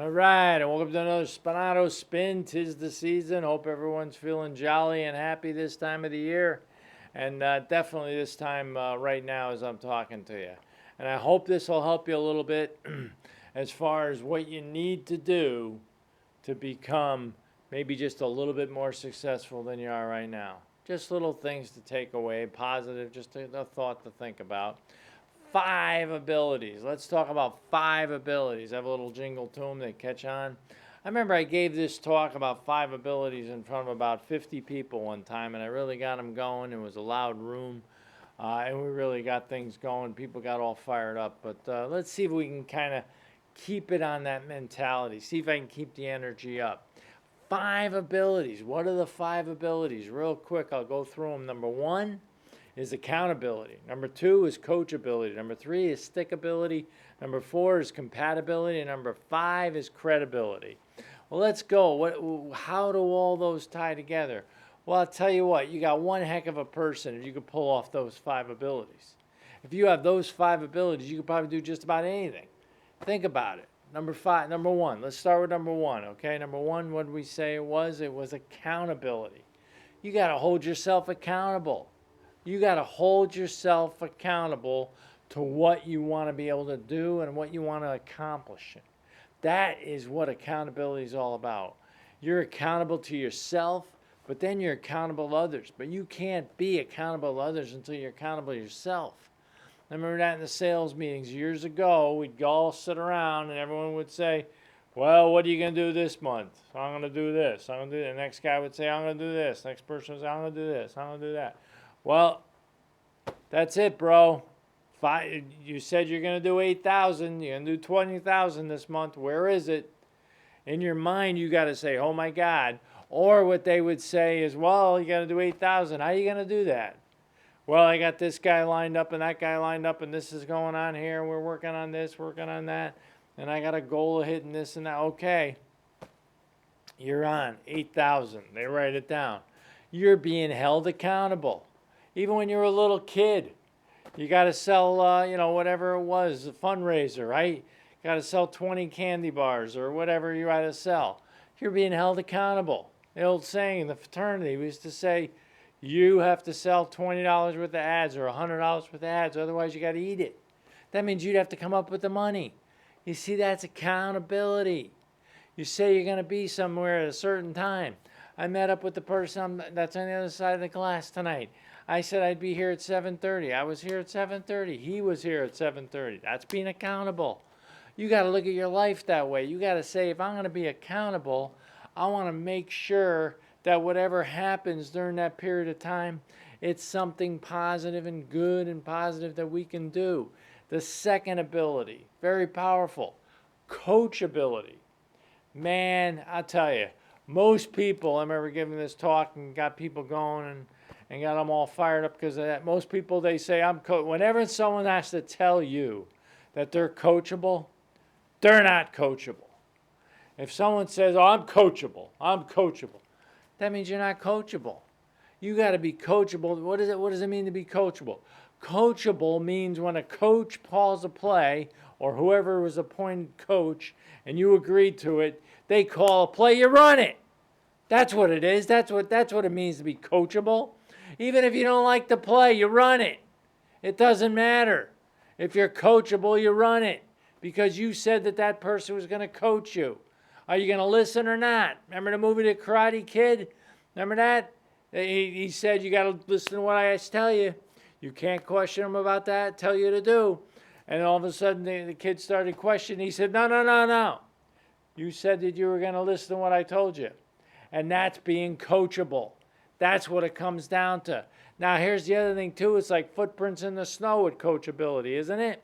All right, and welcome to another Spinato Spin. 'Tis the season. Hope everyone's feeling jolly and happy this time of the year. And definitely this time right now as I'm talking to you. And I hope this will help you a little bit as far as what you need to do to become maybe just a little bit more successful than you are right now. Just little things to take away, positive, just a thought to think about. 5 abilities. Let's talk about 5 abilities. I have a little jingle to them. They catch on. I remember I gave this talk about 5 abilities in front of about 50 people one time, and I really got them going. It was a loud room, and we really got things going. People got all fired up. But let's see if we can kind of keep it on that mentality. See if I can keep the energy up. 5 abilities. What are the 5 abilities? Real quick, I'll go through them. Number 1 is accountability. Number 2 is coachability. Number 3 is stickability. Number 4 is compatibility. And number 5 is credibility. Well, let's go. How do all those tie together? Well, I'll tell you what, you got one heck of a person if you could pull off those 5 abilities. If you have those 5 abilities, you could probably do just about anything. Think about it. Number 1. Let's start with number 1, okay? Number 1, what did we say it was? It was accountability. You got to hold yourself accountable. You got to hold yourself accountable to what you want to be able to do and what you want to accomplish. That is what accountability is all about. You're accountable to yourself, but then you're accountable to others. But you can't be accountable to others until you're accountable to yourself. I remember that in the sales meetings years ago. We'd all sit around and everyone would say, well, what are you going to do this month? I'm going to do this. I'm going to do that. The next guy would say, I'm going to do this. Next person would say, I'm going to do this. I'm going to do that. Well, that's it, bro. You said you're going to do 8,000. You're going to do 20,000 this month. Where is it? In your mind, you got to say, oh, my God. Or what they would say is, well, you got to do 8,000. How are you going to do that? Well, I got this guy lined up and that guy lined up, and this is going on here. We're working on this, working on that. And I got a goal of hitting this and that. Okay. You're on 8,000. They write it down. You're being held accountable. Even when you were a little kid, you got to sell, whatever it was, a fundraiser, right? Got to sell 20 candy bars or whatever you got to sell. You're being held accountable. The old saying in the fraternity, we used to say, you have to sell $20 worth of ads or $100 worth of ads, otherwise you got to eat it. That means you'd have to come up with the money. You see, that's accountability. You say you're going to be somewhere at a certain time. I met up with the person that's on the other side of the glass tonight. I said I'd be here at 7:30. I was here at 7:30. He was here at 7:30. That's being accountable. You got to look at your life that way. You got to say, if I'm going to be accountable, I want to make sure that whatever happens during that period of time, it's something positive and good and positive that we can do. The second ability, very powerful, coachability. Man, I'll tell you, most people, I remember giving this talk and got people going and got them all fired up because of that. Most people, they say, whenever someone has to tell you that they're coachable, they're not coachable. If someone says, oh, I'm coachable, that means you're not coachable. You got to be coachable. What does it mean to be coachable? Coachable means when a coach calls a play, or whoever was appointed coach, and you agreed to it, they call a play, you run it. That's what it is. That's what it means to be coachable. Even if you don't like the play, you run it. It doesn't matter. If you're coachable, you run it because you said that person was going to coach you. Are you going to listen or not? Remember the movie The Karate Kid? Remember that? He said you got to listen to what I tell you. You can't question him about that, tell you to do. And all of a sudden the kid started questioning. He said, no. You said that you were going to listen to what I told you. And that's being coachable. That's what it comes down to. Now, here's the other thing, too. It's like footprints in the snow with coachability, isn't it?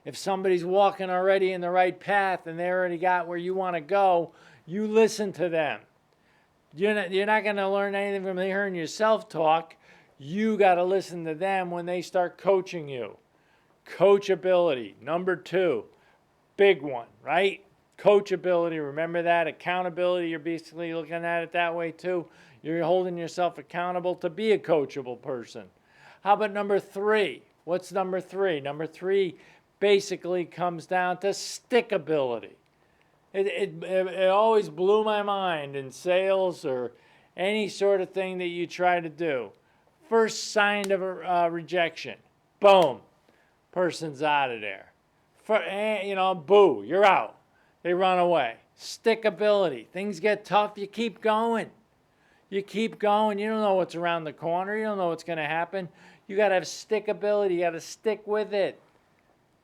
If somebody's walking already in the right path and they already got where you want to go, you listen to them. You're not going to learn anything from hearing yourself talk. You got to listen to them when they start coaching you. Coachability, number 2. Big one, right? Coachability, remember that. Accountability, you're basically looking at it that way too. You're holding yourself accountable to be a coachable person. How about number 3? What's number 3? Number 3 basically comes down to stickability. It always blew my mind in sales or any sort of thing that you try to do. First sign of a rejection, boom, person's out of there. Boo, you're out. They run away. Stickability. Things get tough, you keep going. You keep going. You don't know what's around the corner. You don't know what's going to happen. You got to have stickability. You got to stick with it.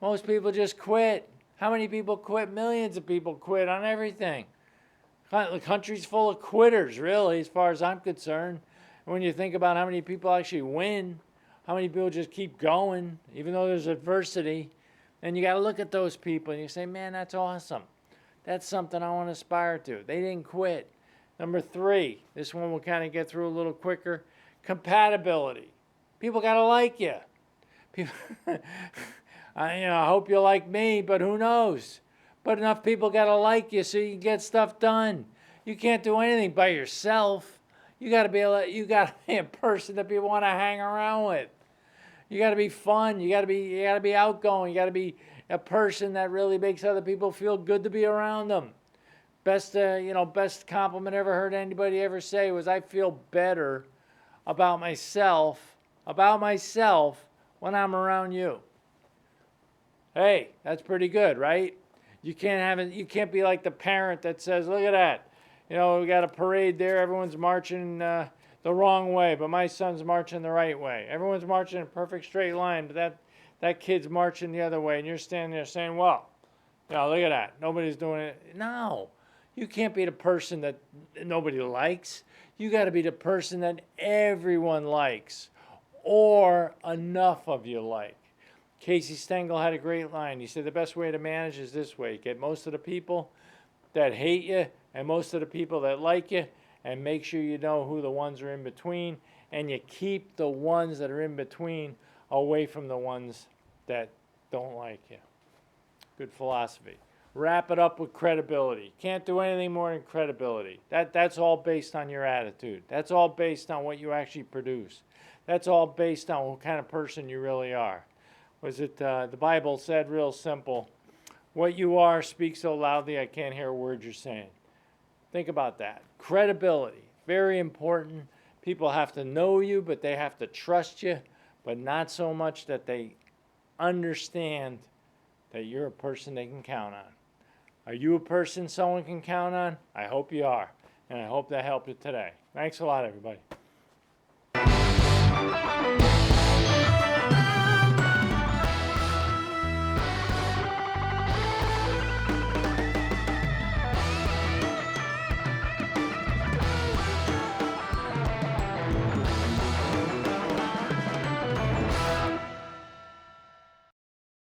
Most people just quit. How many people quit? Millions of people quit on everything. The country's full of quitters, really, as far as I'm concerned. When you think about how many people actually win, how many people just keep going, even though there's adversity, and you got to look at those people and you say, man, that's awesome. That's something I want to aspire to. They didn't quit. Number 3, this one we'll kind of get through a little quicker. Compatibility. People got to like you. People, I hope you like me, but who knows? But enough people got to like you so you can get stuff done. You can't do anything by yourself. You got to be a person that people want to hang around with. You got to be fun. You got to be outgoing. You got to be a person that really makes other people feel good to be around them. Best compliment I ever heard anybody ever say was, I feel better about myself when I'm around you. Hey, that's pretty good, right? You can't be like the parent that says, look at that. We got a parade there. Everyone's marching the wrong way, but my son's marching the right way. Everyone's marching in a perfect straight line, but that kid's marching the other way, and you're standing there saying, well, look at that. Nobody's doing it. No. You can't be the person that nobody likes. You got to be the person that everyone likes, or enough of you like. Casey Stengel had a great line. He said the best way to manage is this way. Get most of the people that hate you and most of the people that like you, and make sure you know who the ones are in between, and you keep the ones that are in between away from the ones that don't like you. Good philosophy. Wrap it up with credibility. Can't do anything more than credibility. That's all based on your attitude. That's all based on what you actually produce. That's all based on what kind of person you really are. The Bible said real simple, what you are speaks so loudly I can't hear a word you're saying. Think about that. Credibility, very important. People have to know you, but they have to trust you, but not so much that they understand that you're a person they can count on. Are you a person someone can count on? I hope you are, and I hope that helped you today. Thanks a lot, everybody.